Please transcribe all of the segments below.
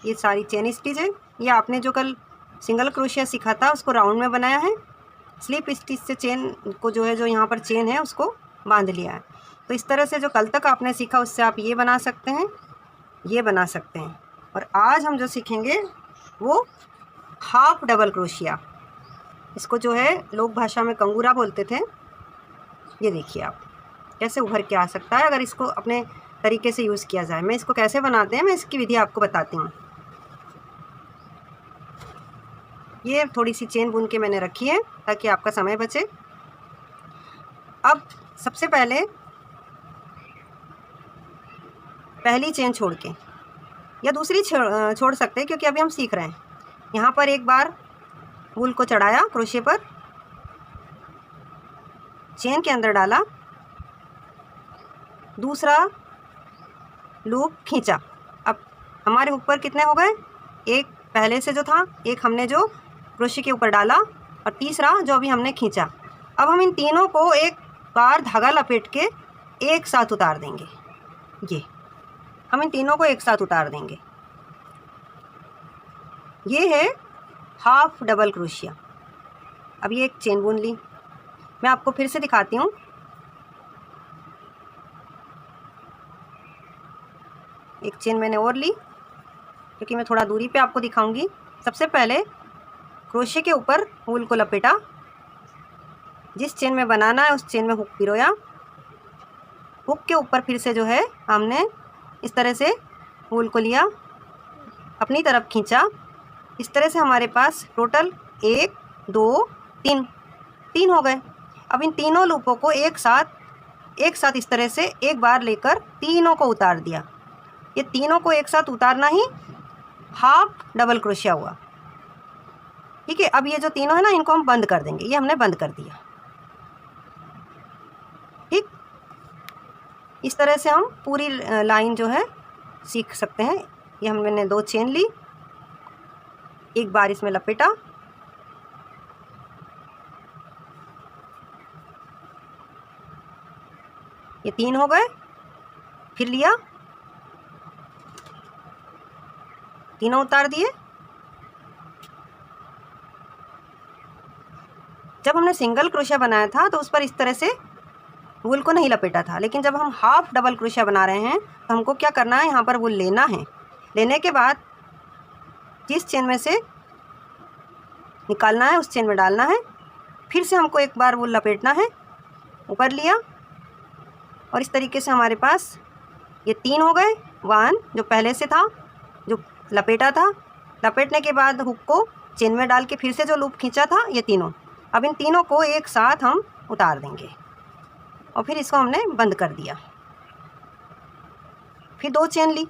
ये सारी chain stitch है। ये आपने जो कल सिंगल क्रोशिया सीखा था उसको राउंड में बनाया है। स्लिप स्टिच से चेन को जो है, जो यहाँ पर चेन है उसको बांध लिया है। तो इस तरह से जो कल तक आपने सीखा उससे आप ये बना सकते हैं, ये बना सकते हैं। और आज हम जो सीखेंगे वो हाफ डबल क्रोशिया। इसको जो है लोक भाषा में कंगूरा बोलते थे। ये देखिए आप कैसे उभर के आ सकता है अगर इसको अपने तरीके से यूज़ किया जाए। मैं इसको कैसे बनाते हैं मैं इसकी विधि आपको बताती हूँ। ये थोड़ी सी चेन बुन के मैंने रखी है ताकि आपका समय बचे। अब सबसे पहले पहली चेन छोड़ के या दूसरी छोड़ सकते हैं क्योंकि अभी हम सीख रहे हैं। यहाँ पर एक बार वूल को चढ़ाया क्रोशे पर, चेन के अंदर डाला, दूसरा लूप खींचा। अब हमारे ऊपर कितने हो गए, एक पहले से जो था, एक हमने जो क्रोशे के ऊपर डाला और तीसरा जो अभी हमने खींचा। अब हम इन तीनों को एक बार धागा लपेट के एक साथ उतार देंगे। ये हम इन तीनों को एक साथ उतार देंगे। ये है हाफ डबल क्रोशिया। अब ये एक चेन बुन ली, मैं आपको फिर से दिखाती हूँ। एक चेन मैंने और ली क्योंकि मैं थोड़ा दूरी पे आपको दिखाऊंगी। सबसे पहले क्रोशे के ऊपर वूल को लपेटा, जिस चेन में बनाना है उस चेन में हुक पिरोया, हुक के ऊपर फिर से जो है हमने इस तरह से वूल को लिया, अपनी तरफ खींचा। इस तरह से हमारे पास टोटल 1 2 3 हो गए। अब इन तीनों लूपों को एक साथ इस तरह से एक बार लेकर तीनों को उतार दिया। ये तीनों को एक साथ उतारना ही हाफ डबल क्रोशिया हुआ। ठीक है, अब ये जो तीनों है ना, इनको हम बंद कर देंगे। ये हमने बंद कर दिया। ठीक, इस तरह से हम पूरी लाइन जो है सीख सकते हैं। ये हमने 2 चेन ली, एक बार इसमें लपेटा, ये 3 हो गए, फिर लिया, तीनों उतार दिए। जब हमने सिंगल क्रोशिया बनाया था तो उस पर इस तरह से वूल को नहीं लपेटा था, लेकिन जब हम हाफ डबल क्रोशिया बना रहे हैं तो हमको क्या करना है, यहाँ पर वूल लेना है। लेने के बाद जिस चेन में से निकालना है उस चेन में डालना है, फिर से हमको एक बार वूल लपेटना है, ऊपर लिया और इस तरीके से हमारे पास ये 3 हो गए। 1 जो पहले से था, जो लपेटा था, लपेटने के बाद हुक को चेन में डाल के फिर से जो लूप खींचा था, ये तीनों। अब इन तीनों को एक साथ हम उतार देंगे और फिर इसको हमने बंद कर दिया। फिर 2 चेन ली,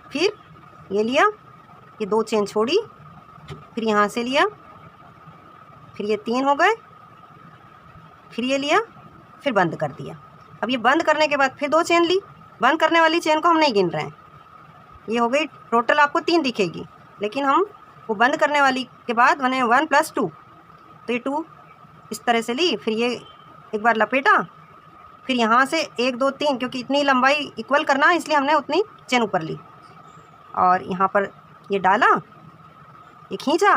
फिर ये लिया, ये 2 चेन छोड़ी, फिर यहाँ से लिया, फिर ये 3 हो गए, फिर ये लिया, फिर बंद कर दिया। अब ये बंद करने के बाद फिर 2 चेन ली। बंद करने वाली चेन को हम नहीं गिन रहे हैं। ये हो गई टोटल, आपको 3 दिखेगी, लेकिन हम वो बंद करने वाली के बाद मैंने 1 + 2, तो ये 2 इस तरह से ली। फिर ये एक बार लपेटा, फिर यहाँ से 1 2 3, क्योंकि इतनी लंबाई इक्वल करना है इसलिए हमने उतनी चेन ऊपर ली और यहाँ पर ये डाला, ये खींचा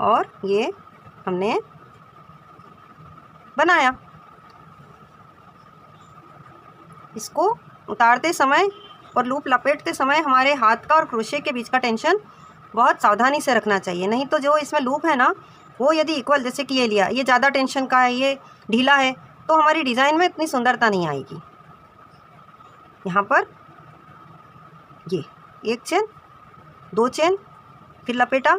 और ये हमने बनाया। इसको उतारते समय और लूप लपेटते समय हमारे हाथ का और क्रोशे के बीच का टेंशन बहुत सावधानी से रखना चाहिए, नहीं तो जो इसमें लूप है ना, वो यदि इक्वल, जैसे कि ये लिया, ये ज़्यादा टेंशन का है, ये ढीला है, तो हमारी डिज़ाइन में इतनी सुंदरता नहीं आएगी। यहाँ पर ये 1 चेन, 2 चेन, फिर लपेटा,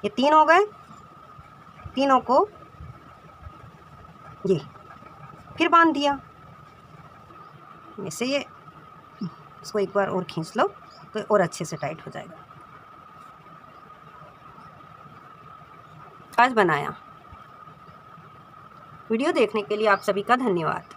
ये 3 हो गए, तीनों को ये फिर बांध दिया। वैसे ये इसको एक बार और खींच लो तो और अच्छे से टाइट हो जाएगा। आज बनाया। वीडियो देखने के लिए आप सभी का धन्यवाद।